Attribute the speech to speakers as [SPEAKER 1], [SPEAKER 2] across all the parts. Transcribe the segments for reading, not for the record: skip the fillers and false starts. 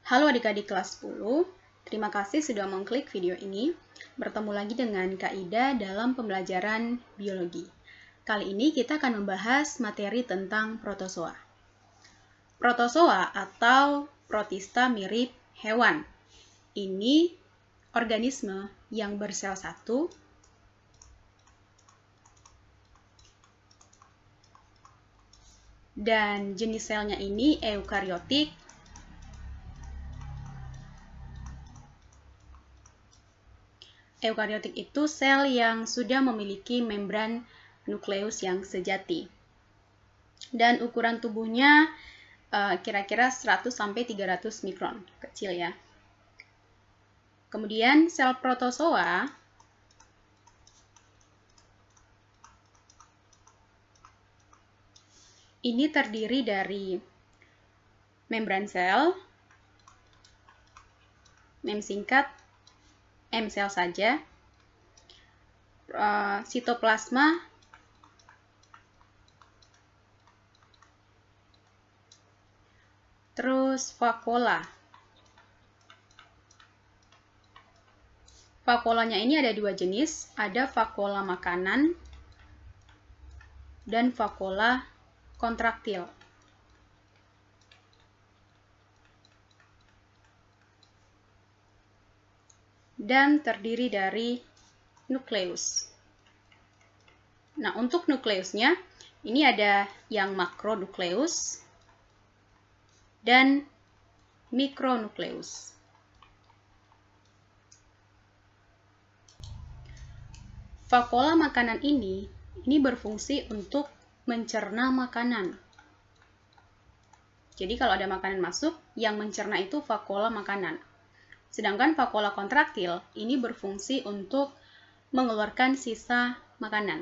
[SPEAKER 1] Halo adik-adik kelas 10, terima kasih sudah mengklik video ini. Bertemu lagi dengan Kak Ida dalam pembelajaran biologi. Kali ini kita akan membahas materi tentang protozoa. Protozoa atau protista mirip hewan. Ini organisme yang bersel satu dan jenis selnya ini eukariotik. Eukariotik itu sel yang sudah memiliki membran nukleus yang sejati. Dan ukuran tubuhnya kira-kira 100-300 mikron, kecil ya. Kemudian sel protozoa ini terdiri dari membran sel, mem singkat, M sel saja, sitoplasma, terus vakuola. Vakuolanya ini ada dua jenis, ada vakuola makanan dan vakuola kontraktil. Dan terdiri dari nukleus. Nah, untuk nukleusnya, ini ada yang makronukleus dan mikronukleus. Vakuola makanan ini berfungsi untuk mencerna makanan. Jadi kalau ada makanan masuk, yang mencerna itu vakuola makanan. Sedangkan vakuola kontraktil ini berfungsi untuk mengeluarkan sisa makanan.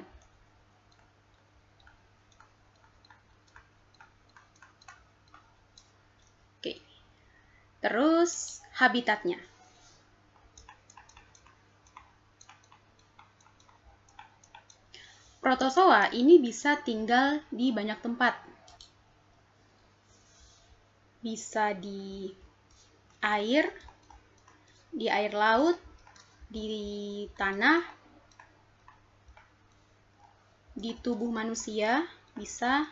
[SPEAKER 1] Oke. Terus habitatnya. Protozoa ini bisa tinggal di banyak tempat. Bisa di air laut, di tanah, di tubuh manusia, bisa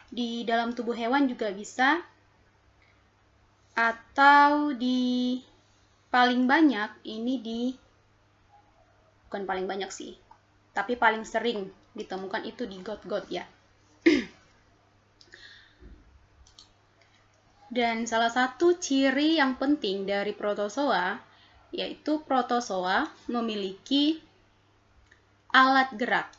[SPEAKER 1] di dalam tubuh hewan juga bisa, atau di paling banyak ini bukan paling banyak sih, tapi paling sering ditemukan itu di got-got ya. Dan salah satu ciri yang penting dari protozoa yaitu protozoa memiliki alat gerak.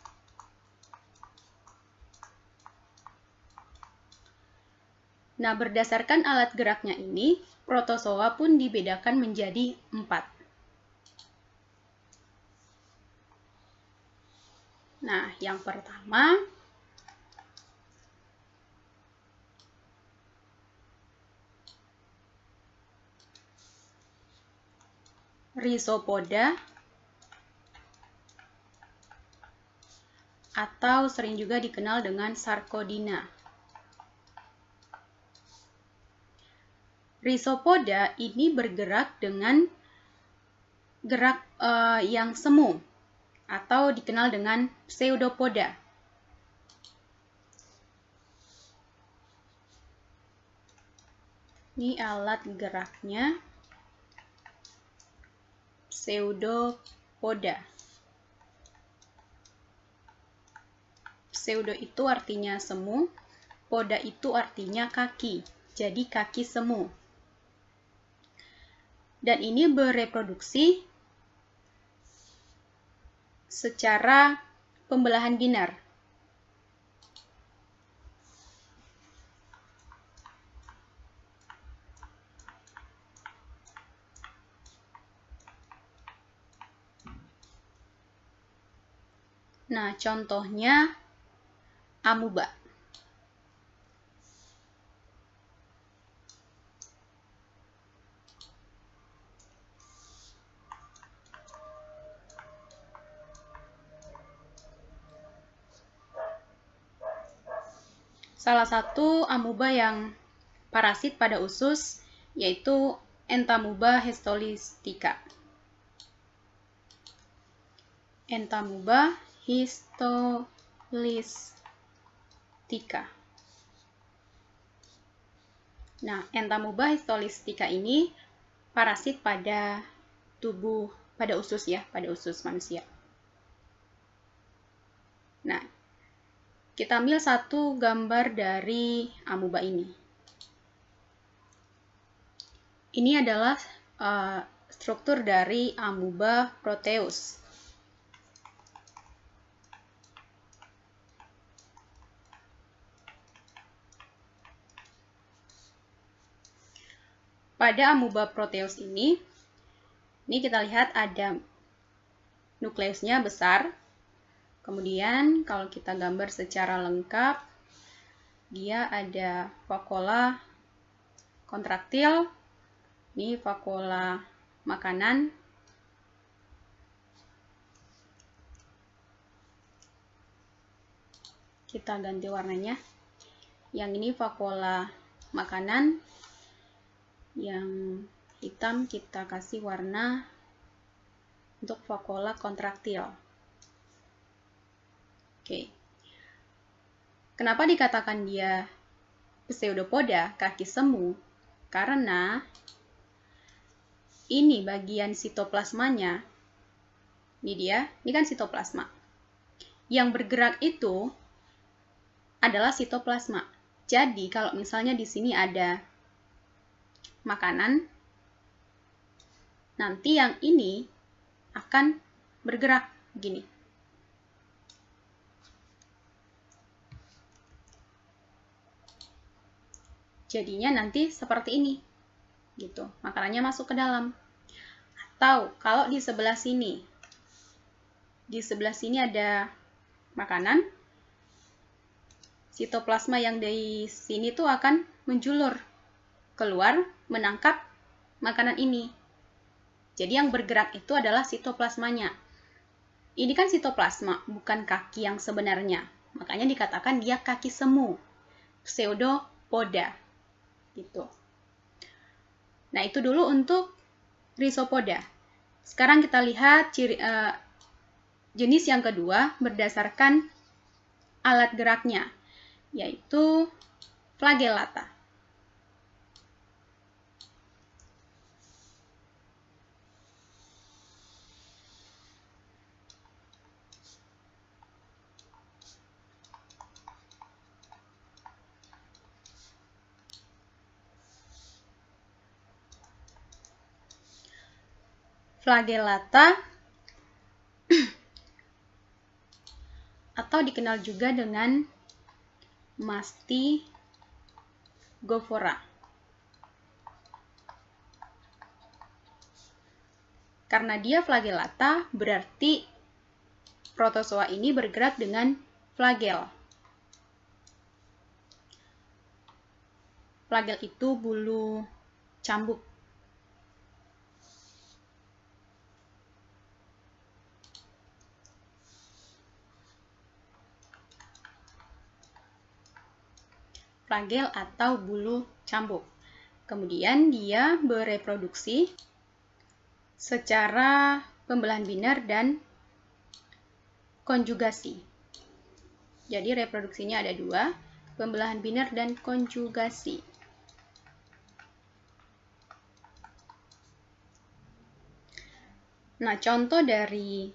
[SPEAKER 1] Nah, berdasarkan alat geraknya ini, protozoa pun dibedakan menjadi 4. Nah, yang pertama, rhizopoda atau sering juga dikenal dengan Sarcodina. Rhizopoda ini bergerak dengan gerak yang semu atau dikenal dengan pseudopoda. Ini alat geraknya, pseudopoda. Pseudo itu artinya semu, poda itu artinya kaki, jadi kaki semu. Dan ini bereproduksi secara pembelahan binar. Nah, contohnya amuba. salah satu amuba yang parasit pada usus yaitu Entamuba histolytica. Entamuba histolytica. Nah, Entamuba histolytica ini parasit pada tubuh, pada usus ya, pada usus manusia. Nah, kita ambil satu gambar dari amuba ini. Ini adalah struktur dari amuba proteus. Pada amuba proteus ini kita lihat ada nukleusnya besar. Kemudian kalau kita gambar secara lengkap, dia ada vakuola kontraktil. Ini vakuola makanan. Kita ganti warnanya. Yang ini vakuola makanan. Yang hitam kita kasih warna untuk vakuola kontraktil. Oke. Kenapa dikatakan dia pseudopoda, kaki semu? Karena ini bagian sitoplasmanya. Ini dia, ini kan sitoplasma. Yang bergerak itu adalah sitoplasma. Jadi kalau misalnya di sini ada makanan, nanti yang ini akan bergerak gini. Jadinya nanti seperti ini. Gitu. Makanannya masuk ke dalam. Atau kalau di sebelah sini ada makanan, sitoplasma yang dari sini tuh akan menjulur keluar menangkap makanan ini. Jadi yang bergerak itu adalah sitoplasmanya. Ini kan sitoplasma, bukan kaki yang sebenarnya. Makanya dikatakan dia kaki semu, pseudopoda. Gitu. Nah, itu dulu untuk Rhizopoda. Sekarang kita lihat jenis yang kedua berdasarkan alat geraknya, yaitu flagellata. Flagellata atau dikenal juga dengan Mastigophora. Karena dia flagellata, berarti protozoa ini bergerak dengan flagel. Flagel itu bulu cambuk. Flagel atau bulu cambuk. Kemudian dia bereproduksi secara pembelahan biner dan konjugasi. Jadi reproduksinya ada dua, pembelahan biner dan konjugasi. Nah, contoh dari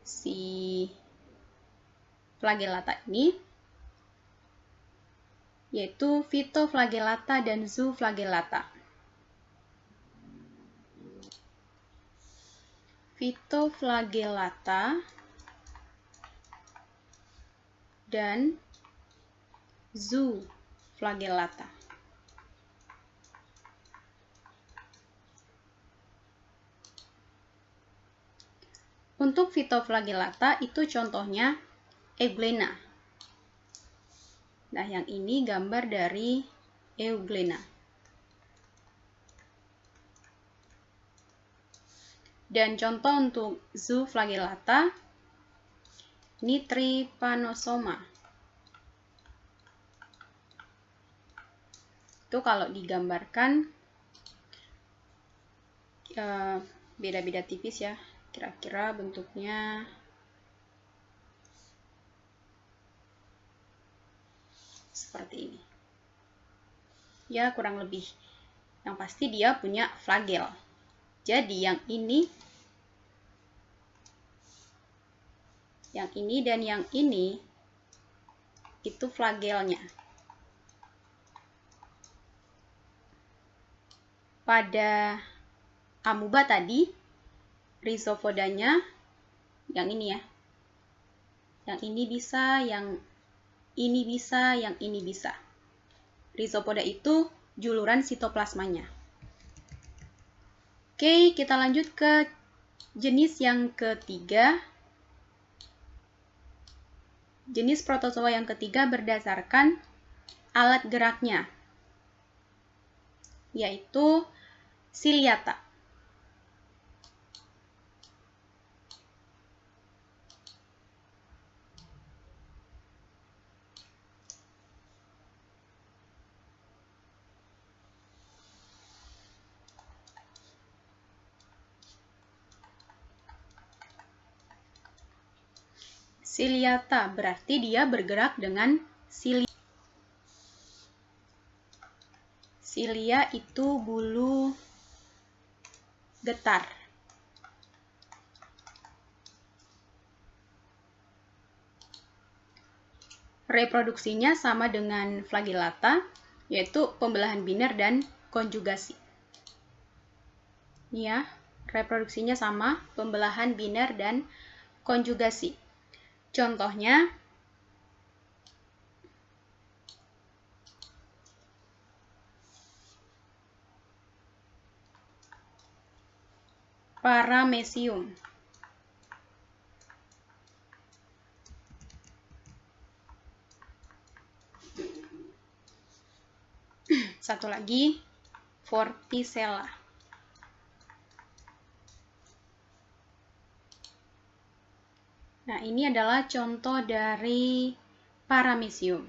[SPEAKER 1] si flagellata ini yaitu Phytoflagellata dan Zooflagellata. Phytoflagellata dan Zooflagellata. Untuk Phytoflagellata itu contohnya Euglena. Nah, yang ini gambar dari Euglena. Dan contoh untuk Zooflagellata, ini Trypanosoma. itu kalau digambarkan beda-beda tipis ya, kira-kira bentuknya seperti ini. Ya, kurang lebih. Yang pasti dia punya flagel. Jadi yang ini dan yang ini itu flagelnya. Pada amuba tadi, rhizopodanya yang ini ya. Yang ini bisa, yang ini bisa, yang ini bisa. Rhizopoda itu juluran sitoplasmanya. Oke, kita lanjut ke jenis yang ketiga. Jenis protozoa yang ketiga berdasarkan alat geraknya, yaitu Ciliata. Ciliata berarti dia bergerak dengan silia. Silia itu bulu getar. Reproduksinya sama dengan flagellata, yaitu pembelahan biner dan konjugasi. Ini ya, reproduksinya sama, pembelahan biner dan konjugasi. Contohnya, Paramecium. Satu lagi, Vorticella. Nah, ini adalah contoh dari Paramecium.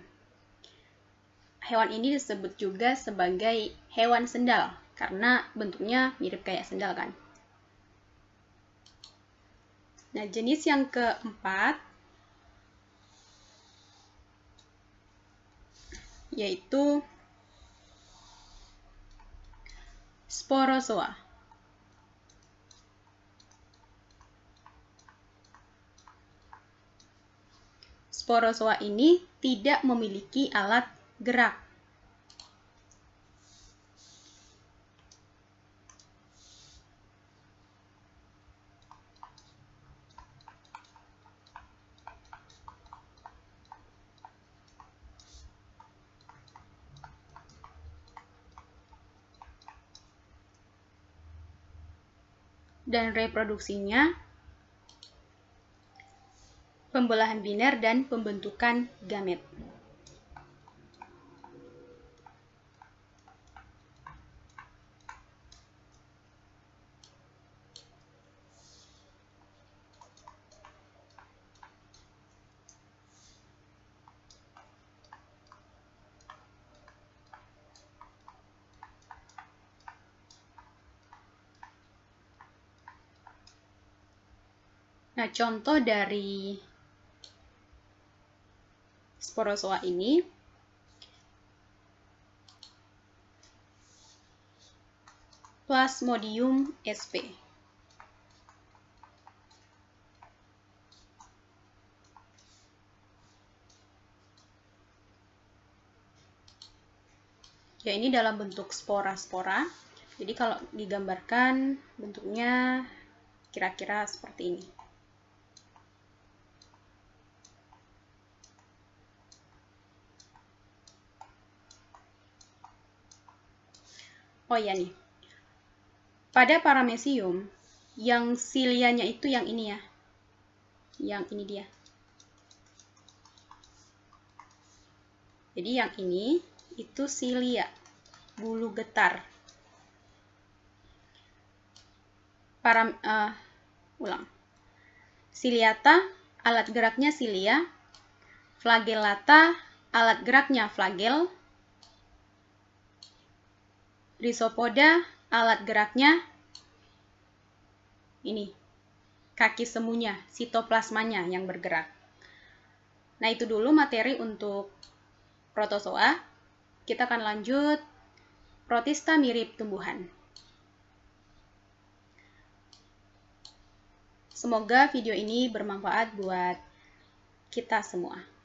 [SPEAKER 1] Hewan ini disebut juga sebagai hewan sendal, karena bentuknya mirip kayak sendal kan. Nah, jenis yang keempat, yaitu Sporozoa. Sporozoa ini tidak memiliki alat gerak. Dan reproduksinya pembelahan biner dan pembentukan gamet. Nah, contoh dari Sporozoa ini Plasmodium sp. Ya, ini dalam bentuk spora-spora. Jadi kalau digambarkan bentuknya kira-kira seperti ini. Oh ya nih, pada Paramecium, yang silianya itu yang ini ya. Yang ini dia. Jadi yang ini itu silia, bulu getar. Ciliata, alat geraknya silia. Flagellata, alat geraknya flagel. Rhizopoda, alat geraknya ini, kaki semunya, sitoplasmanya yang bergerak. Nah, itu dulu materi untuk protozoa. Kita akan lanjut protista mirip tumbuhan. Semoga video ini bermanfaat buat kita semua.